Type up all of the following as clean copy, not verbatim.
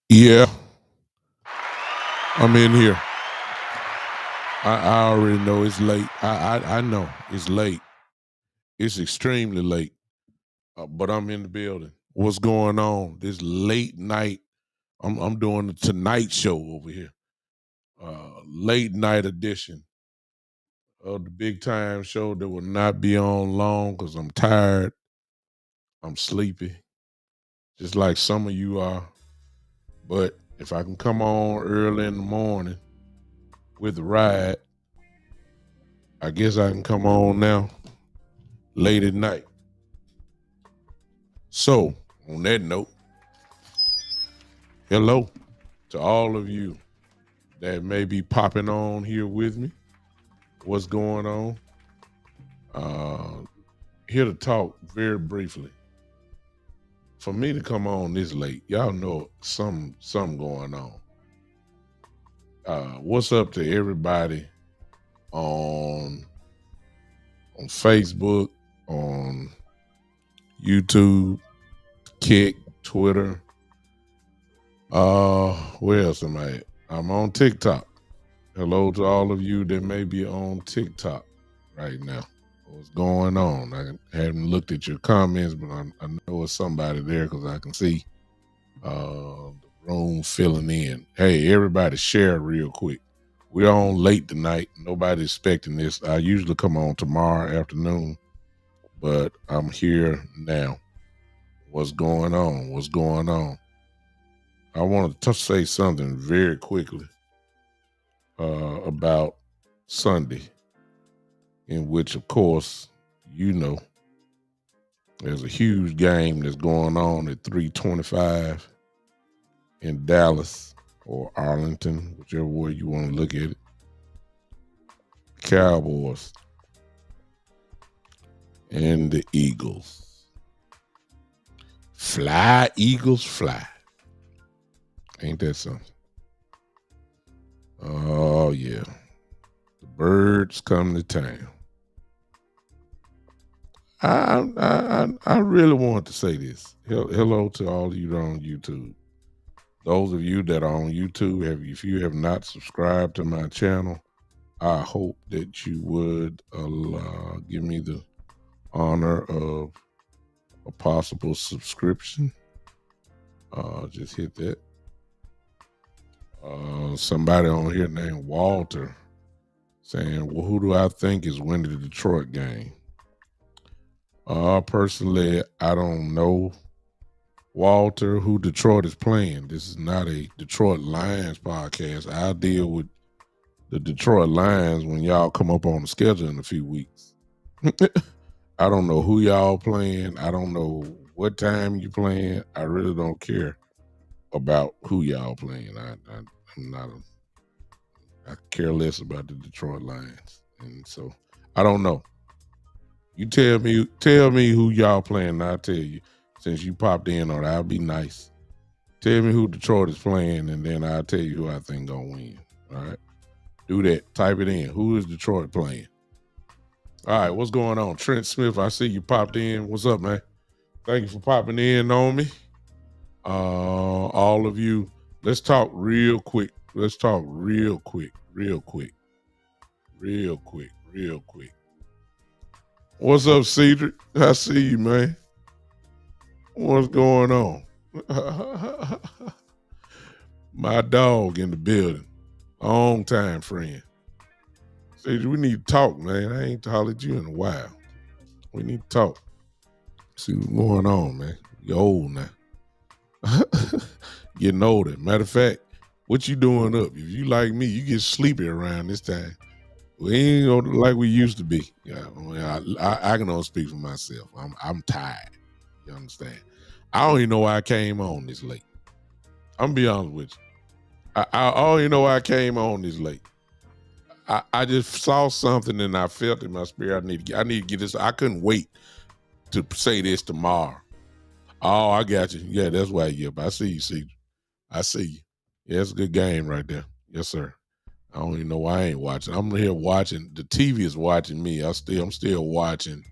Yeah, I'm in here. I already know it's late. I know it's late. It's extremely late. But I'm in the building. What's going on? This late night. I'm doing the Tonight Show over here. Late night edition of the big time show that will not be on long because I'm tired. I'm sleepy, just like some of you are. But if I can come on early in the morning with the ride, I guess I can come on now late at night. So, on that note, hello to all of you that may be popping on here with me. What's going on? Uh, Here to talk very briefly. For me to come on this late, y'all know something going on. What's up to everybody on on Facebook, on YouTube, Kick, Twitter. Where else am I at? I'm on TikTok. Hello to all of you that may be on TikTok right now. What's going on? I haven't looked at your comments, but I know it's somebody there because I can see the room filling in. Hey, everybody, share real quick. We're on late tonight. Nobody's expecting this. I usually come on tomorrow afternoon, but I'm here now. What's going on? What's going on? I want to say something very quickly about Sunday, in which, of course, you know, there's a huge game that's going on at 325 in Dallas or Arlington, whichever way you want to look at it. Cowboys and the Eagles. Fly, Eagles, fly. Ain't that something? Oh, yeah. The birds come to town. I really want to say this. Hello to all of you that are on YouTube. Those of you that are on YouTube, if you have not subscribed to my channel, I hope that you would give me the honor of a possible subscription. Just hit that. Somebody on here named Walter saying, well, who do I think is winning the Detroit game? Personally, I don't know, Walter, who Detroit is playing. This is not a Detroit Lions podcast. I'll deal with the Detroit Lions when y'all come up on the schedule in a few weeks. I don't know who y'all playing. I don't know what time you playing. I really don't care about who y'all playing. I'm not I care less about the Detroit Lions. And so I don't know. You tell me who y'all playing, and I'll tell you. Since you popped in on it, I'll be nice. Tell me who Detroit is playing, and then I'll tell you who I think gonna win. All right. Do that. Type it in. Who is Detroit playing? All right, what's going on? Trent Smith, I see you popped in. What's up, man? Thank you for popping in on me. All of you, let's talk real quick. Let's talk real quick. What's up, Cedric? I see you, man. What's going on? My dog in the building. Long time friend. Cedric, we need to talk, man. I ain't hollered at you in a while. We need to talk. See what's going on, man. You're old now. Getting older. Matter of fact, what you doing up? If you like me, you get sleepy around this time. We ain't like we used to be. Yeah, I can only speak for myself. I'm tired. You understand? I don't even know why I came on this late. I'm gonna be honest with you. I don't even know why I came on this late. I just saw something and I felt in my spirit. I need to get this. I couldn't wait to say this tomorrow. Oh, I got you. Yeah, that's why you up. I see you, see. I see you. Yeah, it's a good game right there. Yes, sir. I don't even know why I ain't watching. I'm here watching. The TV is watching me. I'm still watching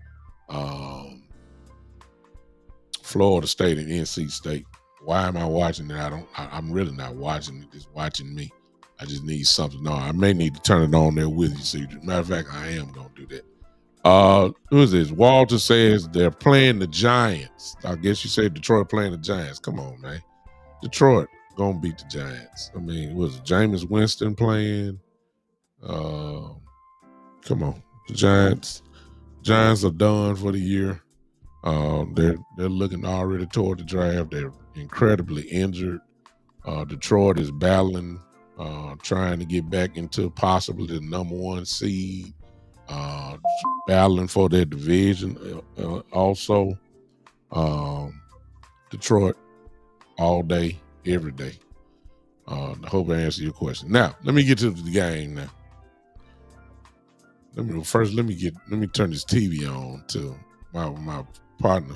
Florida State and NC State. Why am I watching it? I'm really not watching it. It's watching me. I just need something on. I may need to turn it on there with you. See, matter of fact, I am gonna do that. Who is this? Walter says they're playing the Giants. I guess you say Detroit playing the Giants. Come on, man. Detroit gonna beat the Giants. I mean, was it Jameis Winston playing? Come on. The Giants are done for the year. They're looking already toward the draft. They're incredibly injured. Detroit is battling, trying to get back into possibly the number one seed, battling for their division. Also, Detroit all day, every day. I hope I answered your question. Now, let me get to the game now. Let me turn this TV on to my partner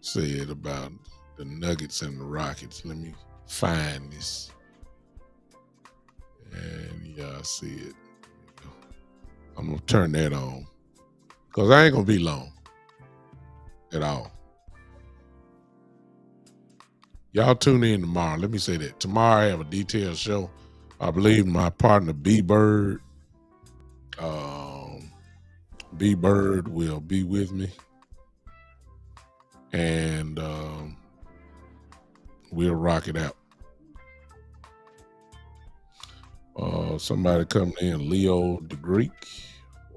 said about the Nuggets and the Rockets. Let me find this. And yeah, I see it. I'm gonna turn that on. because I ain't going to be long at all. Y'all tune in tomorrow. Let me say that. Tomorrow I have a detailed show. I believe my partner B-Bird will be with me. And we'll rock it out. Somebody coming in, Leo the Greek,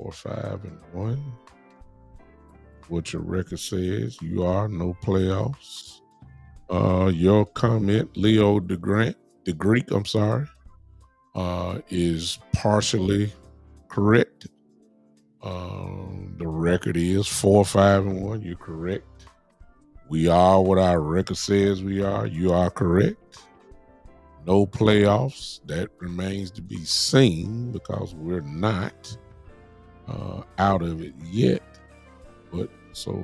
4-5-1. What your record says, you are no playoffs. Your comment, Leo the Greek, I'm sorry, is partially correct. The record is 4-5-1. You're correct. We are what our record says we are. You are correct. No playoffs. That remains to be seen because we're not out of it yet. But so,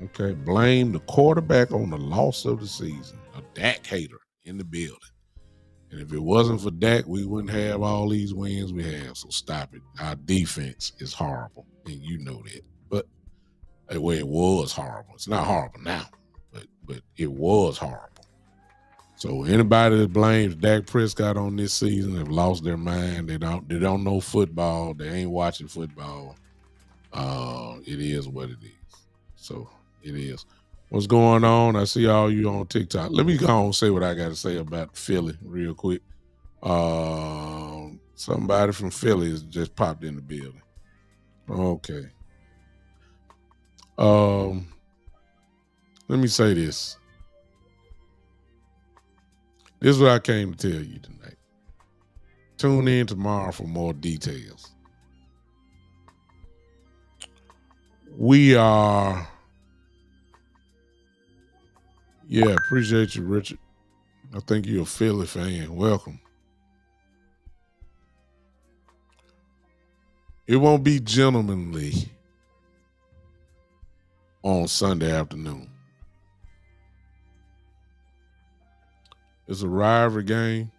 okay, blame the quarterback on the loss of the season. A Dak hater in the building. And if it wasn't for Dak, we wouldn't have all these wins we have. So stop it. Our defense is horrible, and you know that. But well, it was horrible. It's not horrible now, but it was horrible. So anybody that blames Dak Prescott on this season have lost their mind. They don't know football. They ain't watching football. It is what it is. So it is. What's going on? I see all you on TikTok. Let me go on and say what I got to say about Philly real quick. Somebody from Philly has just popped in the building. Okay. Let me say this. This is what I came to tell you tonight. Tune in tomorrow for more details. We are, appreciate you, Richard. I think you're a Philly fan. Welcome. It won't be gentlemanly on Sunday afternoon. It's a rivalry game.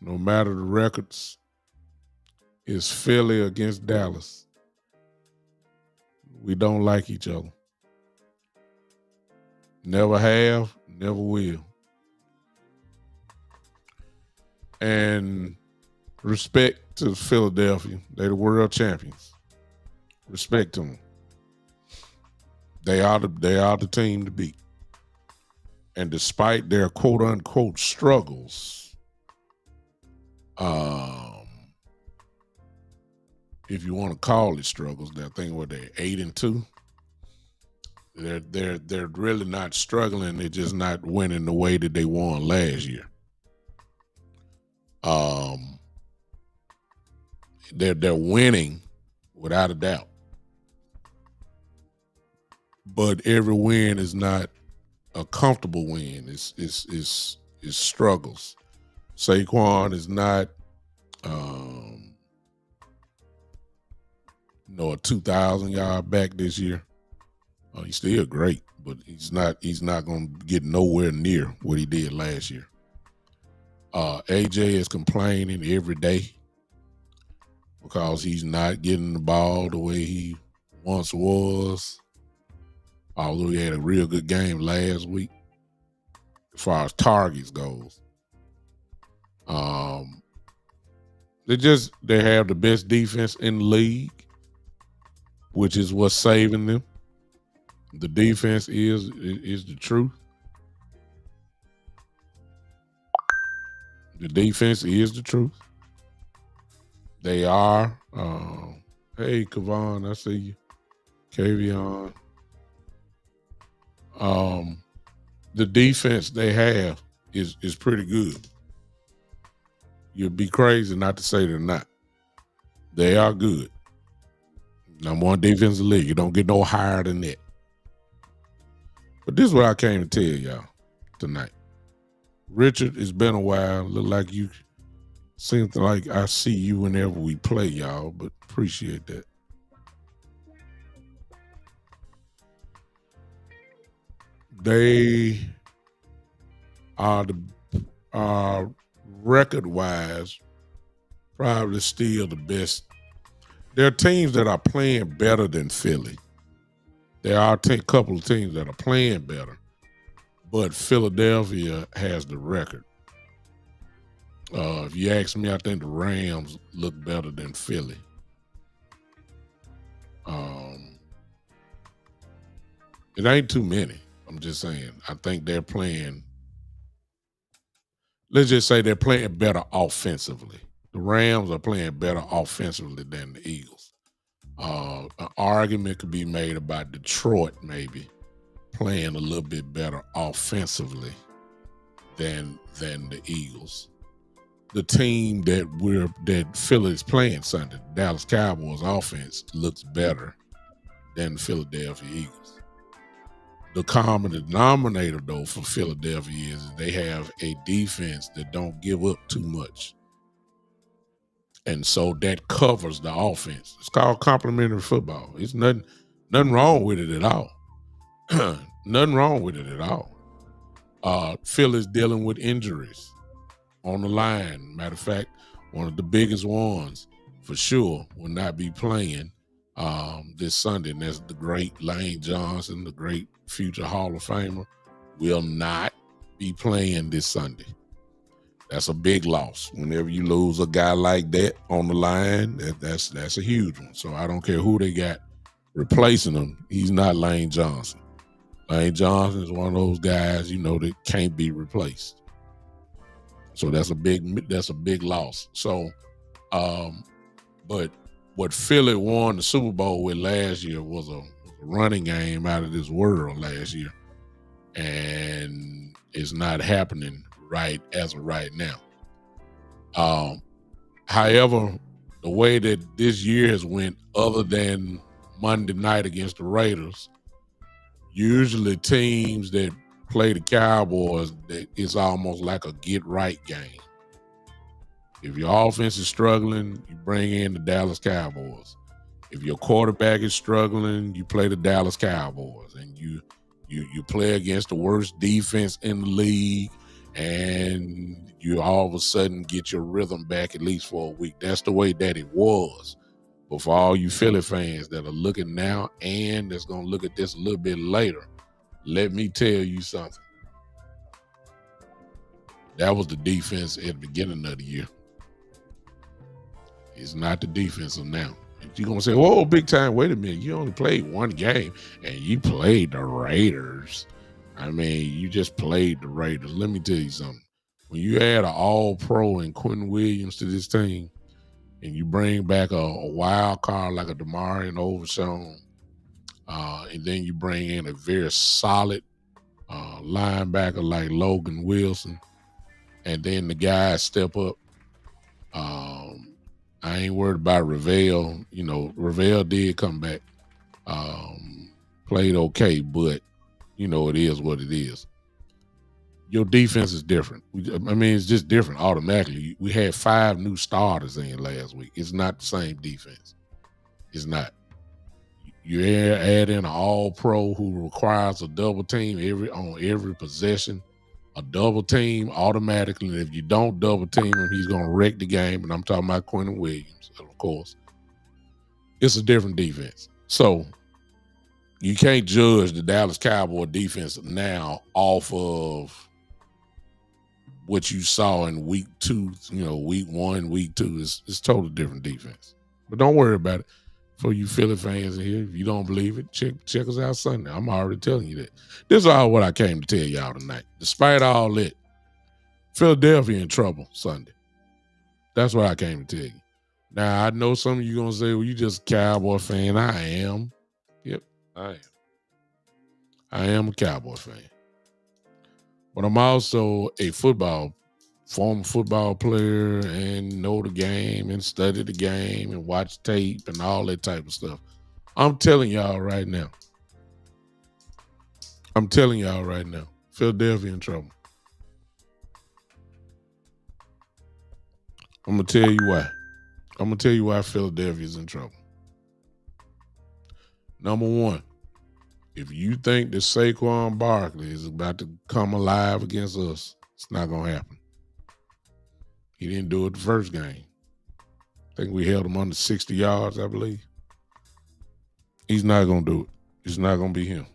No matter the records, it's Philly against Dallas. We don't like each other. Never have, never will. And respect to Philadelphia. They're the world champions. Respect to them. They are the team to beat. And despite their quote unquote struggles, if you want to call it struggles, they're 8-2. They're really not struggling. They're just not winning the way that they won last year. They're winning without a doubt, but every win is not a comfortable win. It's struggles. Saquon is not a 2,000-yard back this year. He's still great, but he's not going to get nowhere near what he did last year. AJ is complaining every day because he's not getting the ball the way he once was, although he had a real good game last week as far as targets goes. They have the best defense in the league, which is what's saving them. The defense is the truth. The defense is the truth. They are. Hey, Kavon, I see you. Kavion. The defense they have is pretty good. You'd be crazy not to say they're not. They are good. Number one defense in the league. You don't get no higher than that. But this is what I came to tell y'all tonight. Richard, it's been a while. Look like you seems like I see you whenever we play, y'all, but appreciate that. They are record-wise probably still the best There are teams that are playing better than Philly. There are a couple of teams that are playing better, but Philadelphia has the record. If you ask me, I think the Rams look better than Philly. Um, it ain't too many. I'm just saying. I think they're playing. Let's just say they're playing better offensively. The Rams are playing better offensively than the Eagles. An argument could be made about Detroit maybe playing a little bit better offensively than the Eagles. The team that Philly's playing Sunday, the Dallas Cowboys offense looks better than the Philadelphia Eagles. The common denominator though for Philadelphia is they have a defense that don't give up too much. And so that covers the offense. It's called complementary football. It's nothing wrong with it at all. Nothing wrong with it at all. Philly's dealing with injuries on the line. Matter of fact, one of the biggest ones for sure will not be playing this Sunday, and that's the great Lane Johnson, the great future Hall of Famer, will not be playing this Sunday. That's a big loss. Whenever you lose a guy like that on the line, that's a huge one. So I don't care who they got replacing him. He's not Lane Johnson. Lane Johnson is one of those guys, that can't be replaced. So that's a big loss. So, but what Philly won the Super Bowl with last year was a running game out of this world last year, and it's not happening right as of right now. However, the way that this year has went, other than Monday night against the Raiders, usually teams that play the Cowboys, it's almost like a get right game. If your offense is struggling, you bring in the Dallas Cowboys. If your quarterback is struggling, you play the Dallas Cowboys, and you play against the worst defense in the league, and you all of a sudden get your rhythm back at least for a week. That's the way that it was. But for all you Philly fans that are looking now and that's going to look at this a little bit later, let me tell you something. That was the defense at the beginning of the year. It's not the defense of now. You're going to say, whoa, big time, wait a minute. You only played one game, and you played the Raiders. I mean, you just played the Raiders. Let me tell you something. When you add an all-pro and Quentin Williams to this team, and you bring back a wild card like a Demarion Overshown, and then you bring in a very solid linebacker like Logan Wilson, and then the guys step up. I ain't worried about Ravel. Ravel did come back, played okay, but it is what it is. Your defense is different. It's just different automatically. We had 5 new starters in last week. It's not the same defense. It's not. You add in an all-pro who requires a double team on every possession. A double team automatically. And if you don't double team him, he's going to wreck the game. And I'm talking about Quentin Williams, of course. It's a different defense. So you can't judge the Dallas Cowboy defense now off of what you saw in week 2, week 1, week 2. It's totally different defense. But don't worry about it. For you Philly fans in here, if you don't believe it, check us out Sunday. I'm already telling you that. This is all what I came to tell y'all tonight. Despite all that, Philadelphia in trouble Sunday. That's what I came to tell you. Now, I know some of you going to say, well, you just a Cowboy fan. I am. Yep, I am. I am a Cowboy fan. But I'm also a former football player, and know the game and study the game and watch tape and all that type of stuff. I'm telling y'all right now. Philadelphia in trouble. I'm going to tell you why. I'm going to tell you why Philadelphia's in trouble. Number one, if you think that Saquon Barkley is about to come alive against us, it's not going to happen. He didn't do it the first game. I think we held him under 60 yards, I believe. He's not going to do it. It's not going to be him.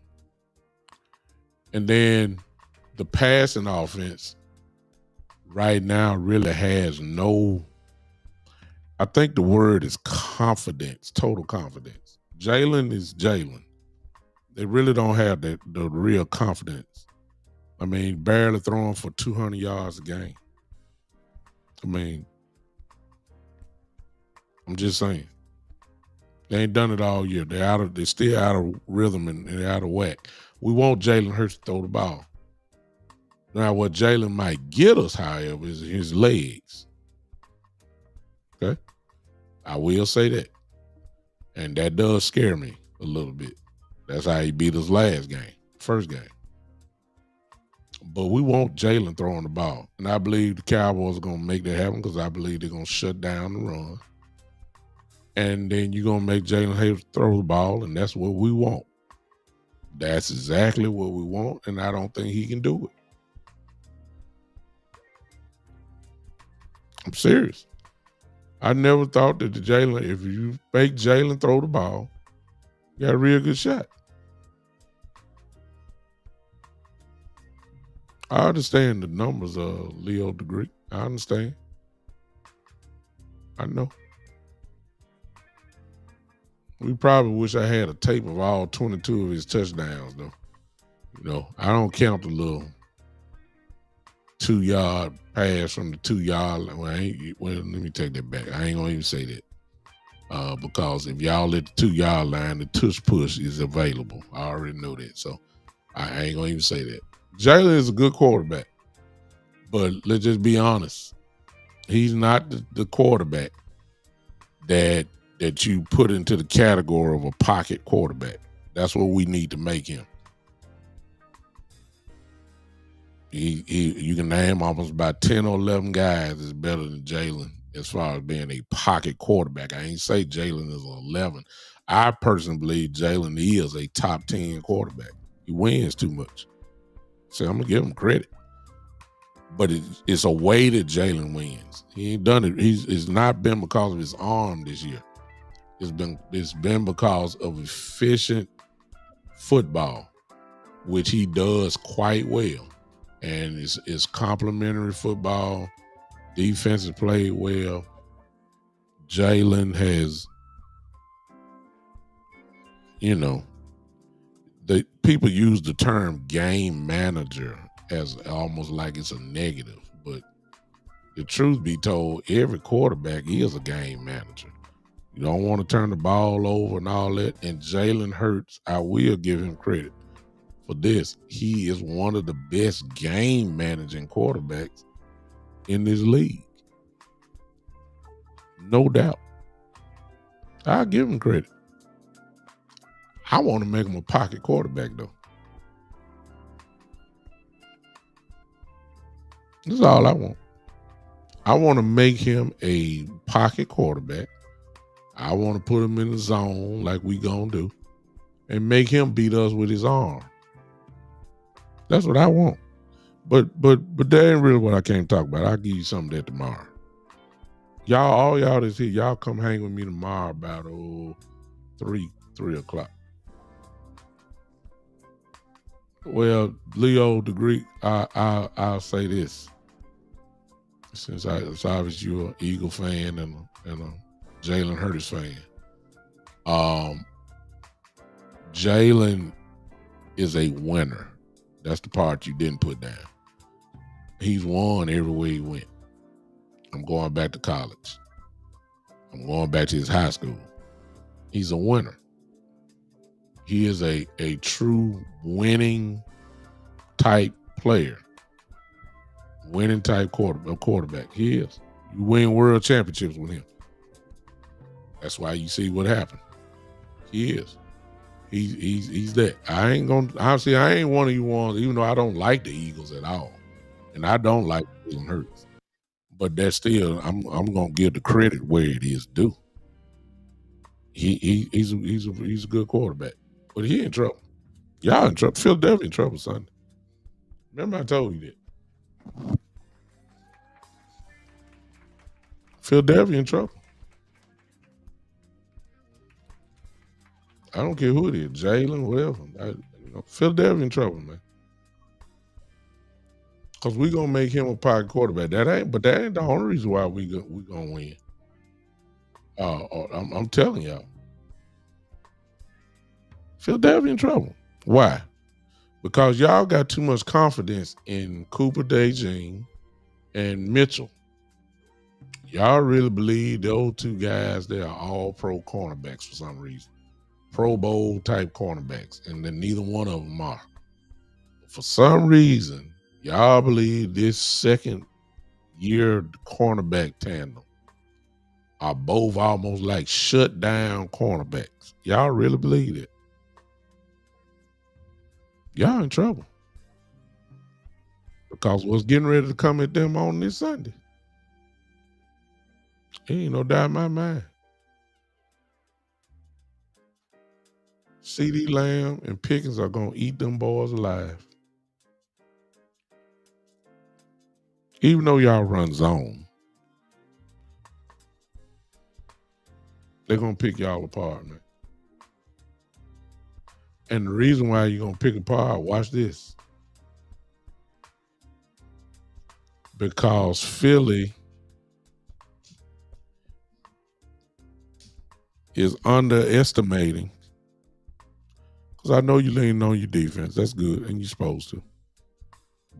And then the passing offense right now really has no, I think the word is confidence, total confidence. Jalen is Jalen. They really don't have the real confidence. I mean, barely throwing for 200 yards a game. I mean, I'm just saying. They ain't done it all year. They're still out of rhythm and they're out of whack. We want Jalen Hurts to throw the ball. Now, what Jalen might get us, however, is his legs. Okay? I will say that. And that does scare me a little bit. That's how he beat us first game. But we want Jalen throwing the ball. And I believe the Cowboys are going to make that happen because I believe they're going to shut down the run. And then you're going to make Jalen Hurts throw the ball, and that's what we want. That's exactly what we want, and I don't think he can do it. I'm serious. I never thought that if you make Jalen throw the ball, you got a real good shot. I understand the numbers of Leo degree. I understand. I know. We probably wish I had a tape of all 22 of his touchdowns, though. You know, I don't count the little 2-yard pass from the 2-yard line. Well, let me take that back. I ain't gonna even say that. Because if y'all at the 2-yard line, the tush push is available. I already know that. So I ain't gonna even say that. Jalen is a good quarterback. But let's just be honest. He's not the quarterback that you put into the category of a pocket quarterback. That's what we need to make him. You can name almost about 10 or 11 guys that's better than Jalen as far as being a pocket quarterback. I ain't say Jalen is 11. I personally believe Jalen is a top 10 quarterback. He wins too much. So I'm going to give him credit. But it's a way that Jalen wins. He ain't done it. It's not been because of his arm this year. It's been because of efficient football, which he does quite well. And it's complementary football. Defense has played well. Jalen has, the people use the term game manager as almost like it's a negative. But the truth be told, every quarterback is a game manager. You don't want to turn the ball over and all that. And Jalen Hurts, I will give him credit for this. He is one of the best game managing quarterbacks in this league. No doubt. I'll give him credit. I want to make him a pocket quarterback, though. That's all I want. I want to make him a pocket quarterback. I want to put him in the zone like we gonna do and make him beat us with his arm. That's what I want. But that ain't really what I came to talk about. I'll give you some of that tomorrow. All y'all that's here, y'all come hang with me tomorrow about 3 o'clock. Well, Leo the Greek, I'll say this. Since it's obvious you're an Eagle fan and a Jalen Hurts fan. Jalen is a winner. That's the part you didn't put down. He's won everywhere he went. I'm going back to college. I'm going back to his high school. He's a winner. He is a true winning type player. Winning type quarterback. He is. You win world championships with him. That's why you see what happened. He is. He's that. I ain't one of you ones, even though I don't like the Eagles at all. And I don't like Jalen Hurts. But that's still, I'm gonna give the credit where it is due. He's a good quarterback. But he in trouble. Y'all in trouble. Philadelphia in trouble, son. Remember I told you that. Philadelphia in trouble. I don't care who it is, Jalen, whatever. Philadelphia in trouble, man. Because we gonna make him a pocket quarterback. That ain't the only reason why we gonna win. I'm telling y'all, Philadelphia in trouble. Why? Because y'all got too much confidence in Cooper DeJean and Mitchell. Y'all really believe those two guys, they are all pro cornerbacks for some reason. Pro Bowl type cornerbacks, and then neither one of them are. For some reason, y'all believe this second year cornerback tandem are both almost like shut down cornerbacks. Y'all really believe it? Y'all in trouble. Because what's getting ready to come at them on this Sunday? Ain't no doubt in my mind. CeeDee Lamb and Pickens are gonna eat them boys alive. Even though y'all run zone, they're gonna pick y'all apart, man. And the reason why you're gonna pick apart, watch this. Because Philly is underestimating. Because I know you lean on your defense. That's good, and you're supposed to.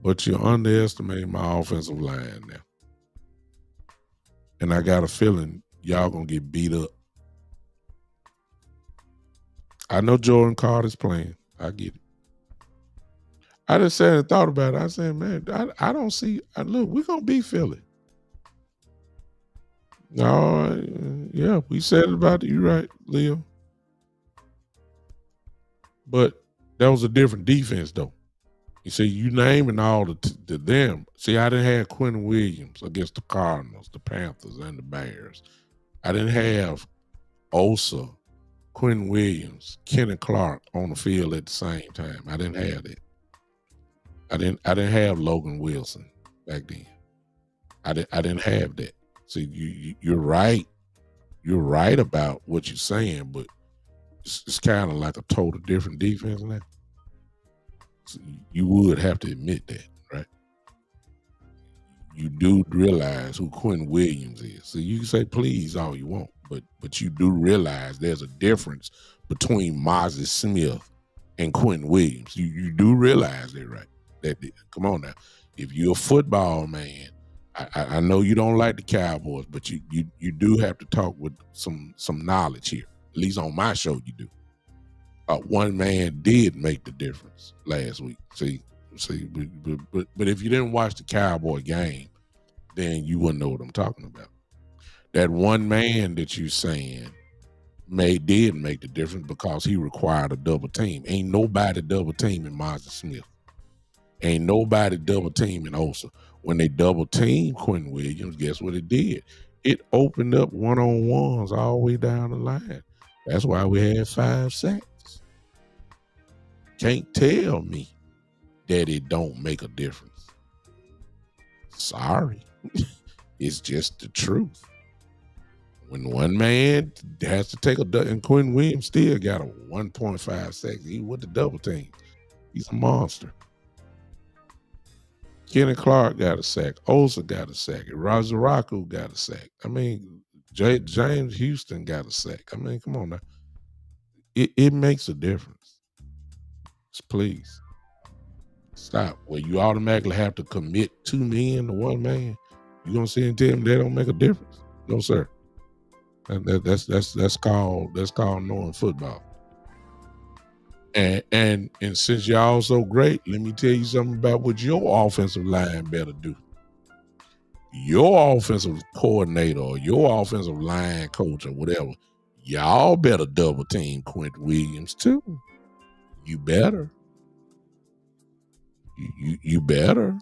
But you're underestimating my offensive line now. And I got a feeling y'all gonna get beat up. I know Jordan Carter's playing. I get it. I just sat and thought about it. I said, man, I don't see. Look, we're gonna beat Philly. No, yeah, we said it about it. You're right, Leo. But that was a different defense, though. You see, you naming all the them. See, I didn't have Quinn Williams against the Cardinals, the Panthers, and the Bears. I didn't have Osa, Quinn Williams, Kenny Clark on the field at the same time. I didn't have that. I didn't have Logan Wilson back then. I didn't have that. See, you're right. You're right about what you're saying, but it's kind of like a total different defense now. So you would have to admit that, right? You do realize who Quinn Williams is. So you can say please all you want, but you do realize there's a difference between Moses Smith and Quinn Williams. You do realize that, right? Come on now. If you're a football man, I know you don't like the Cowboys, but you do have to talk with some knowledge here. At least on my show, you do. One man did make the difference last week. See, but if you didn't watch the Cowboy game, then you wouldn't know what I'm talking about. That one man that you saying did make the difference because he required a double team. Ain't nobody double teaming Moses Smith. Ain't nobody double teaming Osa. When they double team Quinn Williams, guess what it did? It opened up one-on-ones all the way down the line. That's why we had 5 sacks. Can't tell me that it don't make a difference. Sorry. It's just the truth. When one man has to take and Quinn Williams still got a 1.5 sacks. He with the double team. He's a monster. Kenny Clark got a sack. Osa got a sack. Razaraku got a sack. I mean, James Houston got a sack. I mean, come on now. It makes a difference. Please. Stop. Well, you automatically have to commit 2 men to 1 man. You gonna sit and tell them they don't make a difference? No, sir. And that's called knowing football. And since y'all so great, let me tell you something about what your offensive line better do. Your offensive coordinator or your offensive line coach or whatever, y'all better double team Quint Williams too. You better. You better.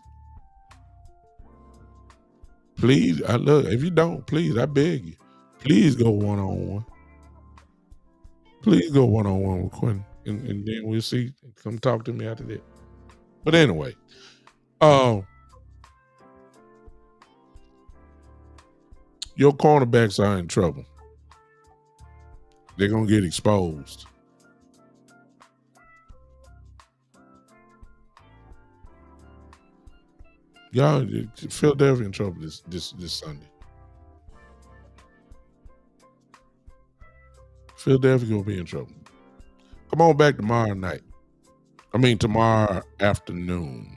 Please, look, if you don't, please, I beg you. Please go one-on-one. Please go one-on-one with Quentin. And then we'll see. Come talk to me after that. But anyway, your cornerbacks are in trouble. They're gonna get exposed. Y'all, Philadelphia in trouble this Sunday. Philadelphia gonna be in trouble. Come on back tomorrow night. I mean tomorrow afternoon,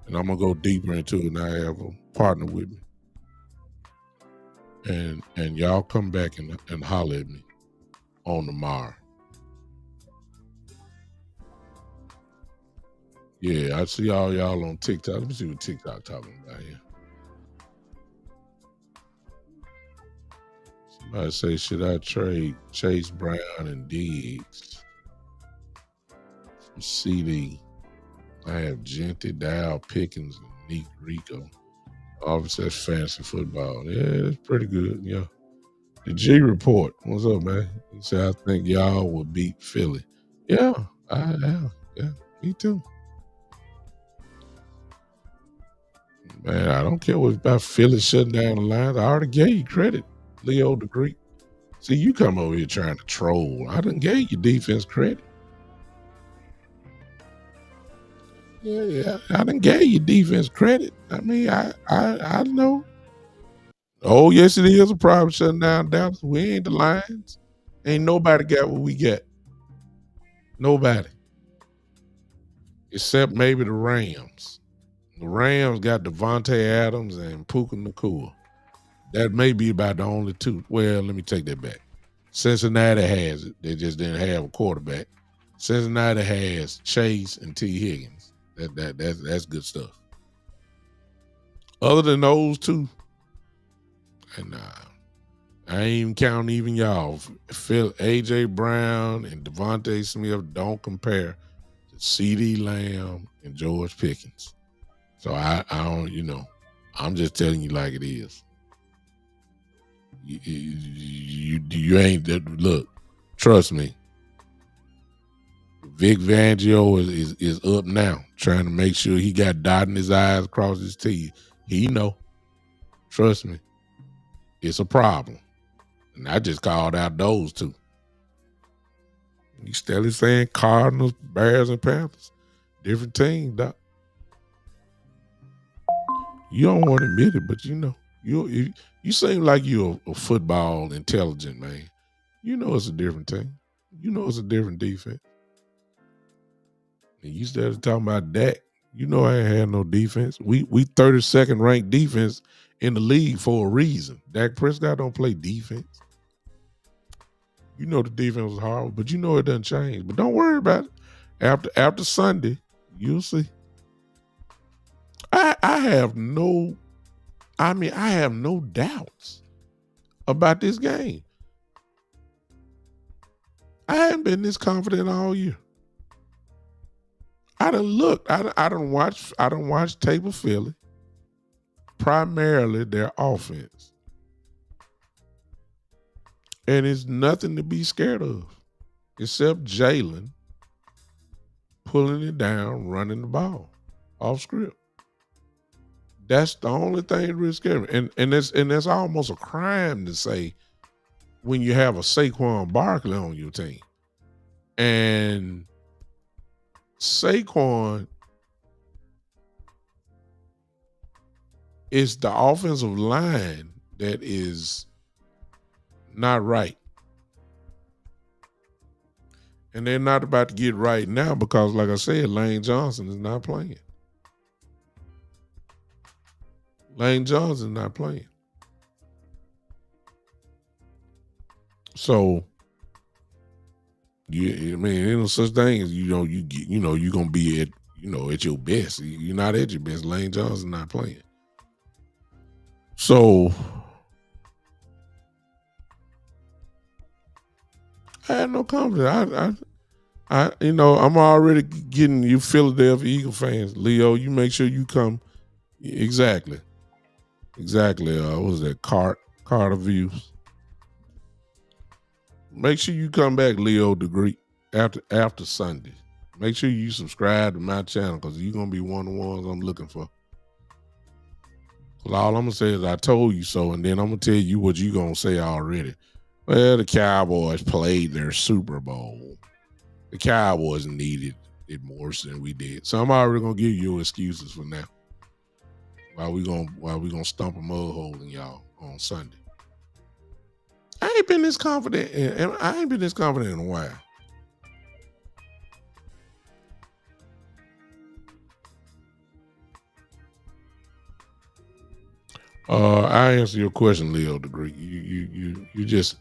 and I'm gonna go deeper into it. And I have a partner with me, and y'all come back and holler at me on tomorrow. Yeah, I see all y'all on TikTok. Let me see what TikTok talking about here. Somebody say, should I trade Chase Brown and Diggs for CD? I have Genty, Dow, Pickens, and Neek Rico. Obviously, that's fantasy football. Yeah, that's pretty good. Yeah. The G report. What's up, man? He said, I think y'all will beat Philly. Yeah, yeah, me too. Man, I don't care what about Philly shutting down the line. I already gave you credit, Leo the Greek. See, you come over here trying to troll. I done gave you defense credit. Yeah, I done gave you defense credit. I mean, I know. Oh, yes, it is a problem shutting down Dallas. We ain't the Lions. Ain't nobody got what we got. Nobody. Except maybe the Rams. The Rams got Devontae Adams and Puka Nakua. That may be about the only two. Well, let me take that back. Cincinnati has it. They just didn't have a quarterback. Cincinnati has Chase and T. Higgins. That's good stuff. Other than those two, and I ain't even counting even y'all. Phil AJ Brown and Devontae Smith don't compare to CD Lamb and George Pickens. So I don't, I'm just telling you like it is. You ain't look. Trust me. Vic Fangio is up now, trying to make sure he got dotting his I's across his T's. He know. Trust me. It's a problem. And I just called out those two. You still saying Cardinals, Bears, and Panthers. Different teams, Doc. You don't want to admit it, but you seem like you're a football intelligent man. You know it's a different team. You know it's a different defense. And you started talking about Dak. You know I ain't had no defense. We 32nd ranked defense in the league for a reason. Dak Prescott don't play defense. You know the defense was horrible, but you know it doesn't change. But don't worry about it. After Sunday, you'll see. I have no doubts about this game. I haven't been this confident all year. I done looked. I done watch tape of Philly. Primarily their offense. And it's nothing to be scared of. Except Jalen pulling it down, running the ball off script. That's the only thing that really scares me. And that's almost a crime to say when you have a Saquon Barkley on your team. And Saquon is the offensive line that is not right. And they're not about to get right now because, like I said, Lane Johnson is not playing. Lane Johnson is not playing. So, ain't no such thing as you're gonna be at your best. You're not at your best. Lane Johnson not playing. So I had no confidence. I'm already getting you Philadelphia Eagle fans. Leo, you make sure you come. Exactly. What was that? Carter Views. Make sure you come back, Leo Degree, after Sunday. Make sure you subscribe to my channel because you're gonna be one of the ones I'm looking for. All I'm gonna say is I told you so, and then I'm gonna tell you what you're gonna say already. Well, the Cowboys played their Super Bowl. The Cowboys needed it more than we did. So I'm already gonna give you excuses for now. While we gonna stomp a mud hole in y'all on Sunday. I ain't been this confident. I ain't been this confident in a while. I answer your question, Leo Degree. You just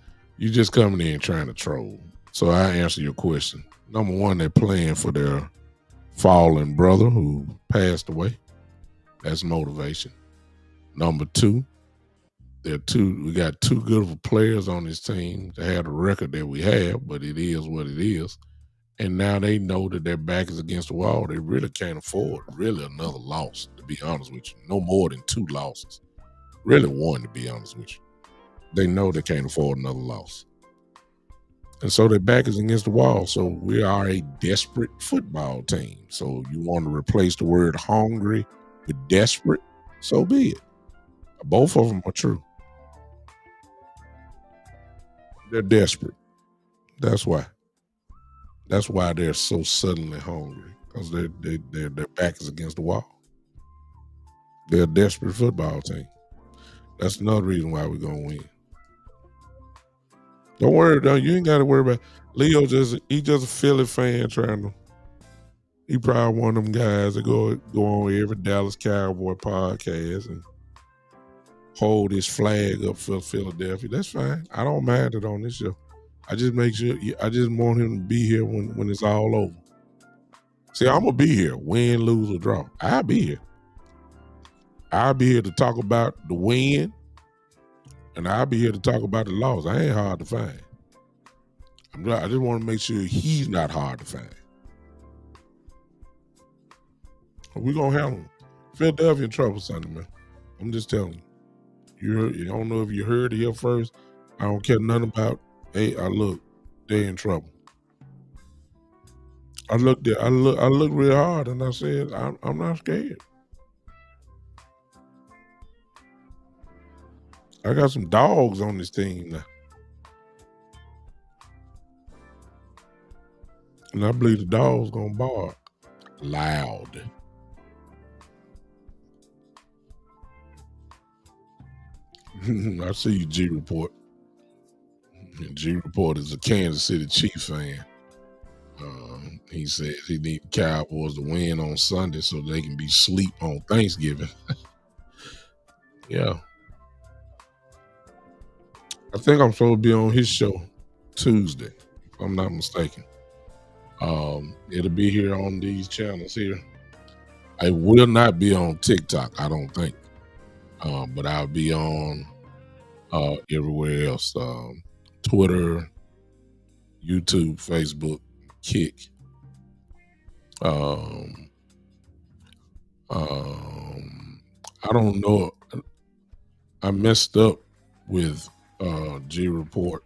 coming in trying to troll. So I answer your question. Number one, they're playing for their fallen brother who passed away. That's motivation. Number two, we got too good of players on this team to have the record that we have, but it is what it is. And now they know that their back is against the wall. They really can't afford really another loss, to be honest with you. No more than two losses. Really one, to be honest with you. They know they can't afford another loss. And so their back is against the wall. So we are a desperate football team. So you want to replace the word hungry with desperate, so be it. Both of them are true. They're desperate. That's why. That's why they're so suddenly hungry because their back is against the wall. They're a desperate football team. That's another reason why we're gonna win. Don't worry, though. You ain't got to worry about Leo. He just a Philly fan trying to. He probably one of them guys that go on every Dallas Cowboy podcast and hold his flag up for Philadelphia. That's fine. I don't mind it on this show. I just make sure. I just want him to be here when it's all over. See, I'm gonna be here, win, lose, or draw. I'll be here. I'll be here to talk about the win, and I'll be here to talk about the loss. I ain't hard to find. I just want to make sure he's not hard to find. We're gonna handle him. Philadelphia in trouble Sunday, man. I'm just telling you. You don't know if you heard it here first. I don't care nothing about. Hey, look, they're in trouble. I looked real hard, and I said, I'm not scared. I got some dogs on this team now. And I believe the dog's gonna bark loud. I see you, G Report. G Report is a Kansas City Chiefs fan. He says he needs Cowboys to win on Sunday so they can be asleep on Thanksgiving. Yeah. I think I'm supposed to be on his show Tuesday, if I'm not mistaken. It'll be here on these channels here. I will not be on TikTok, I don't think. But I'll be on everywhere else. Twitter, YouTube, Facebook, Kick. I don't know. I messed up with G Report.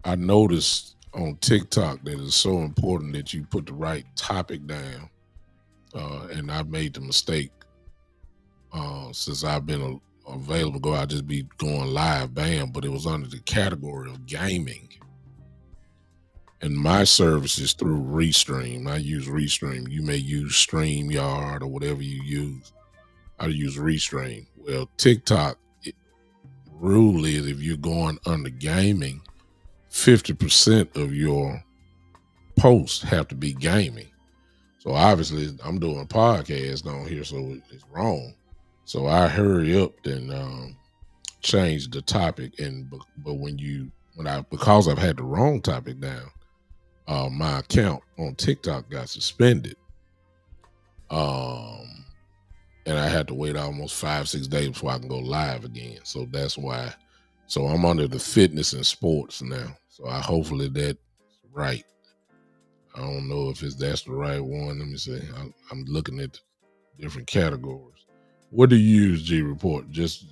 I noticed on TikTok that it's so important that you put the right topic down. And I made the mistake since I've been available. I just be going live, bam, but it was under the category of gaming. And my service is through Restream. I use Restream. You may use StreamYard or whatever you use. I use Restream. Well, TikTok rule is if you're going under gaming, 50% of your posts have to be gaming. So obviously I'm doing a podcast on here, so it's wrong. So I hurry up and change the topic. But because I've had the wrong topic down, my account on TikTok got suspended. And I had to wait almost 5-6 days before I can go live again. So that's why. So I'm under the fitness and sports now. So hopefully that's right. I don't know if that's the right one. Let me see. I'm looking at different categories. What do you use, G Report? Just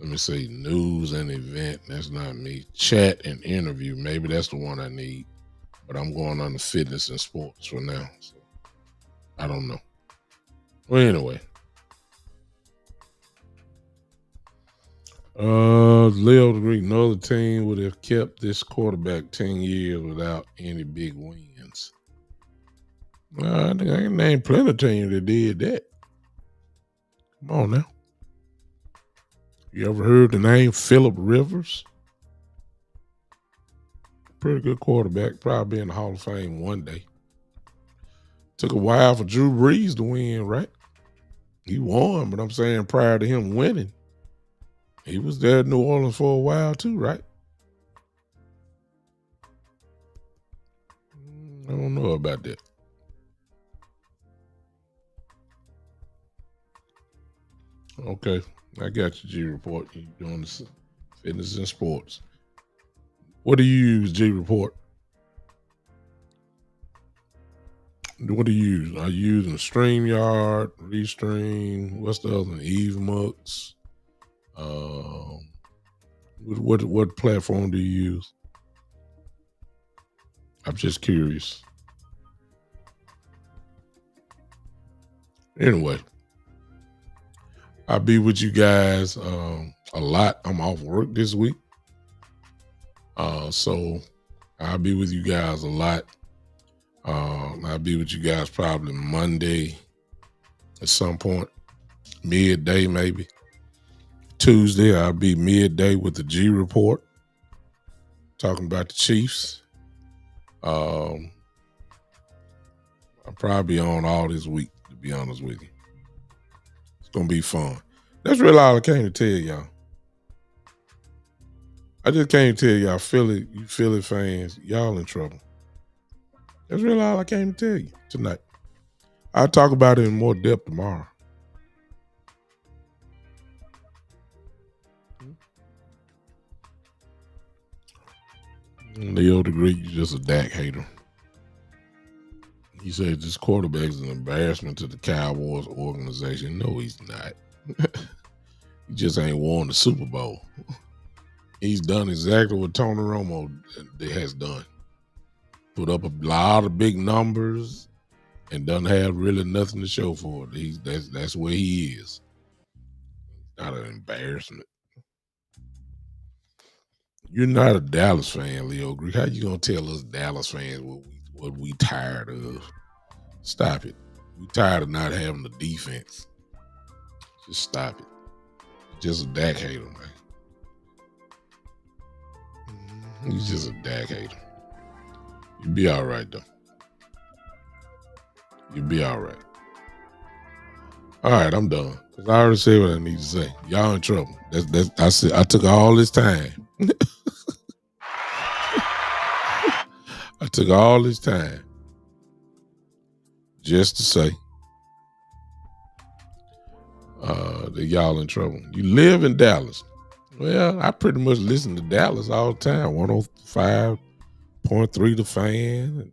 let me see. News and event. That's not me. Chat and interview. Maybe that's the one I need. But I'm going on the fitness and sports for now. So I don't know. Well, anyway. Leo Degree, no other team would have kept this quarterback 10 years without any big wins. I think I can name plenty of teams that did that. Come on now. You ever heard the name Phillip Rivers? Pretty good quarterback. Probably be in the Hall of Fame one day. Took a while for Drew Brees to win, right? He won, but I'm saying prior to him winning, he was there in New Orleans for a while too, right? I don't know about that. Okay, I got your G report. You doing this fitness and sports. What do you use, G report? What do you use? Are you using StreamYard, Restream? What's the other one? EveMux? Um, what platform do you use? I'm just curious. Anyway, I'll be with you guys a lot. I'm off work this week. So I'll be with you guys a lot. I'll be with you guys probably Monday at some point, midday maybe. Tuesday, I'll be midday with the G report, talking about the Chiefs. I'll probably be on all this week, to be honest with you. It's gonna be fun. That's really all I came to tell y'all. I just came to tell y'all, you Philly fans, y'all in trouble. That's really all I came to tell you tonight. I'll talk about it in more depth tomorrow. Leo the Greek, you're just a Dak hater. He said this quarterback is an embarrassment to the Cowboys organization. No, he's not. He just ain't won the Super Bowl. He's done exactly what Tony Romo has done. Put up a lot of big numbers and doesn't have really nothing to show for it. That's where he is. Not an embarrassment. You're not a Dallas fan, Leo Greek. How you gonna tell us Dallas fans what we tired of? Stop it. We tired of not having the defense. Just stop it. Just a Dak hater, man. He's just a Dak hater. You'll be all right, though. You'll be all right. All right, I'm done. Cause I already said what I need to say. Y'all in trouble. I said I took all this time. I took all this time just to say that y'all in trouble. You live in Dallas. Well, I pretty much listen to Dallas all the time. 105.3 The Fan. And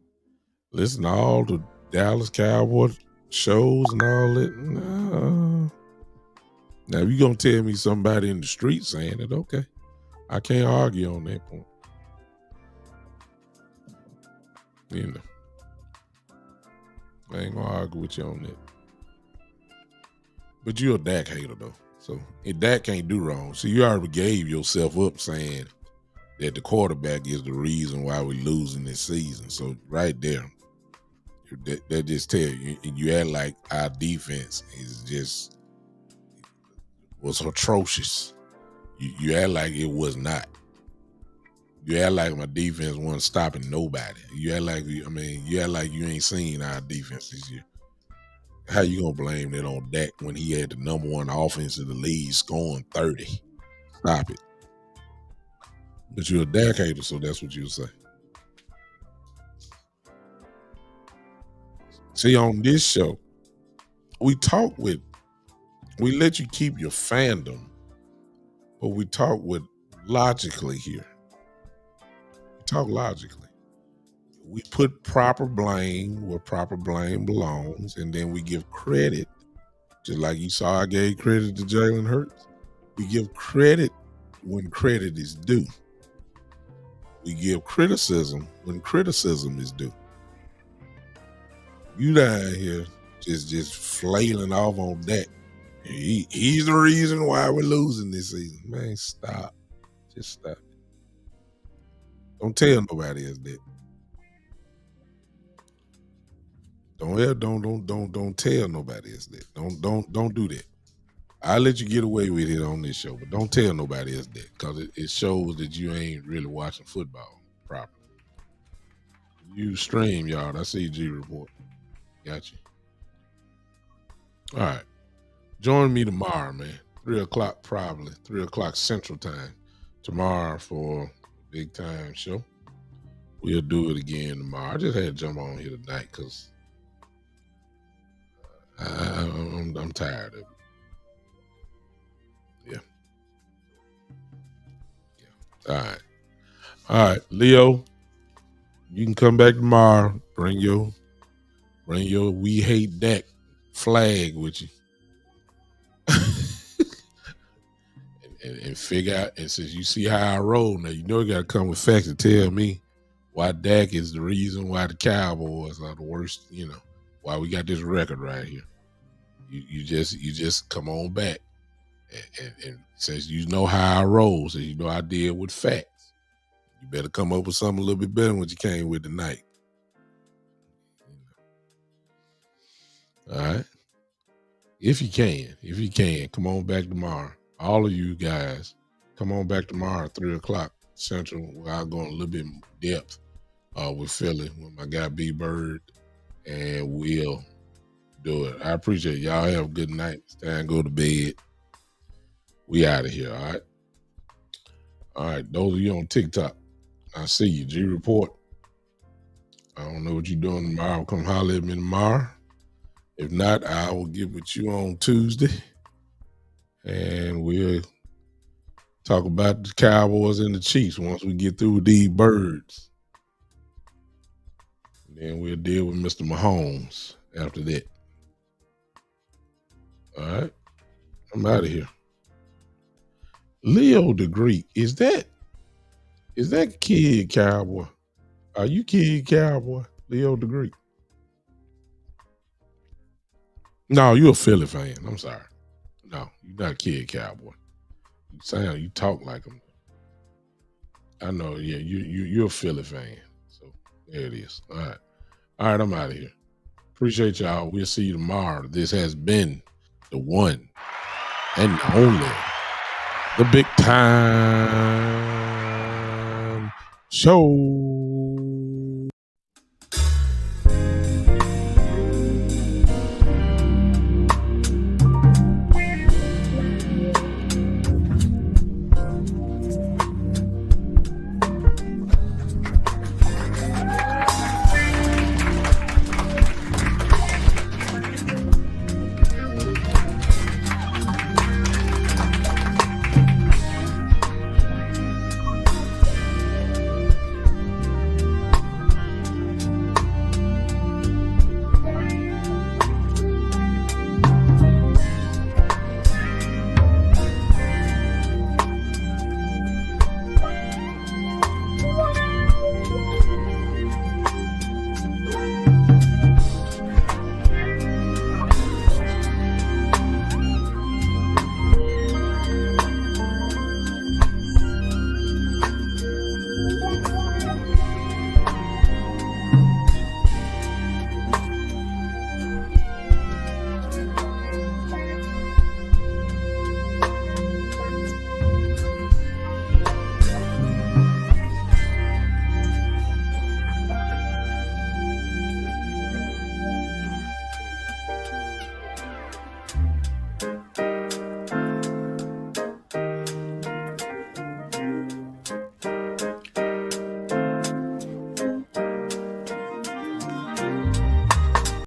listen to all the Dallas Cowboys shows and all that. Now, if you're going to tell me somebody in the street saying it, okay. I can't argue on that point. You know. I ain't going to argue with you on that. But you're a Dak hater, though. So, if Dak can't do wrong. So, you already gave yourself up saying that the quarterback is the reason why we're losing this season. So, right there, that just tell you. You act like our defense was atrocious. You act like it was not. You act like my defense wasn't stopping nobody. You act like you ain't seen our defense this year. How you gonna blame that on Dak when he had the number one offense in the league scoring 30? Stop it. But you're a Dak hater, so that's what you'll say. See, on this show, we let you keep your fandom, but we talk with logically here. We talk logically. We put proper blame where proper blame belongs, and then we give credit, just like you saw I gave credit to Jalen Hurts. We give credit when credit is due. We give criticism when criticism is due. You down here just flailing off on that. He's the reason why we're losing this season. Man, stop. Just stop. Don't tell nobody else that. Don't tell nobody else that. Don't do that. I'll let you get away with it on this show, but don't tell nobody else that because it shows that you ain't really watching football properly. You stream, y'all. I see G report. Got you. All right. Join me tomorrow, man. 3 o'clock probably. 3 o'clock Central Time tomorrow for big time show. We'll do it again tomorrow. I just had to jump on here tonight because I'm tired of it. Yeah. All right, Leo. You can come back tomorrow. Bring your "We Hate Dak" flag with you, and figure out. And since you see how I roll now, you know you got to come with facts to tell me why Dak is the reason why the Cowboys are the worst. You know why we got this record right here. You just come on back, and since you know how I roll, since you know I deal with facts, you better come up with something a little bit better than what you came with tonight. All right. If you can, come on back tomorrow. All of you guys, come on back tomorrow at 3 o'clock Central. Where I'll go in a little bit more depth with Philly with my guy B Bird, and we'll do it. I appreciate it. Y'all have a good night. It's time to go to bed. We out of here, all right? All right, those of you on TikTok, I see you. G Report. I don't know what you're doing tomorrow. Come holler at me tomorrow. If not, I will get with you on Tuesday, and we'll talk about the Cowboys and the Chiefs once we get through with these birds. And then we'll deal with Mr. Mahomes after that. All right, I'm out of here. Leo the Greek, is that Kid Cowboy? Are you Kid Cowboy, Leo the Greek? No, you're a Philly fan. I'm sorry. No, you're not Kid Cowboy. You talk like him. I know. Yeah, you're a Philly fan. So there it is. All right, I'm out of here. Appreciate y'all. We'll see you tomorrow. This has been the one and only, the Big Time Show.